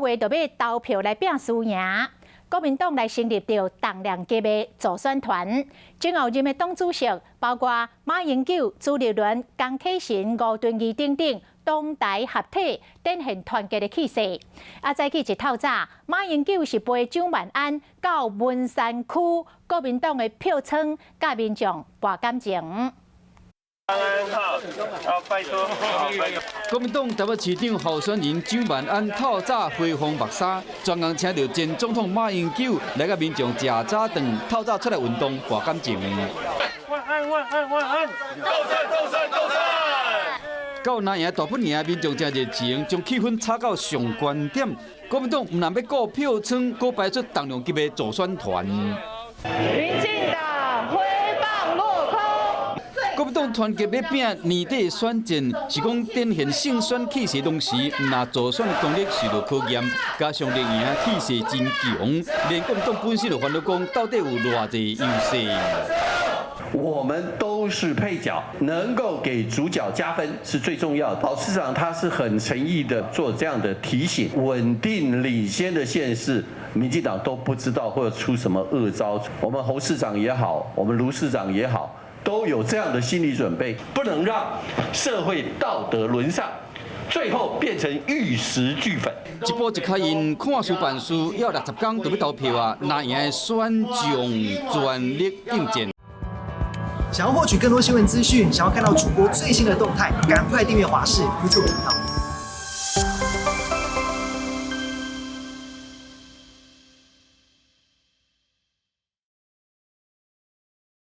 月就要投票来拼输赢。国民党来成立着重量级的助选团，前后任的党主席包括马英九、朱立伦、江启臣、吴敦义等等，党台合体，展现团结的气势。早起一透早，马英九是陪蒋万安到文山区国民党的票仓，甲民众博感情。 国民党台北市长候选人蒋万安透早回防目沙，专案请到前总统马英九来甲民众食早顿，透早出来运动博感情。万安，斗胜！到南营大本营，民众真热情，将气氛炒到上高点。国民党唔但要顾票仓，搁排出重量级的助选团。民进党挥棒落空。 国民党团结要拼年底选战，是讲展现胜选气势，同时那助选功力受到考验，加上连赢气势真强，连国民党本身就烦恼讲，到底有偌济优势？我们都是配角，能够给主角加分是最重要的。老市长他是很诚意的做这样的提醒，稳定领先的县市。 民进党都不知道会出什么恶招，我们侯市长也好，我们卢市长也好，都有这样的心理准备，不能让社会道德沦丧，最后变成玉石俱焚。一步一开印，看书办事，要60天就要投票啊！那赢的选将全力应战。想要获取更多新闻资讯，想要看到主播最新的动态，赶快订阅华视YouTube频道。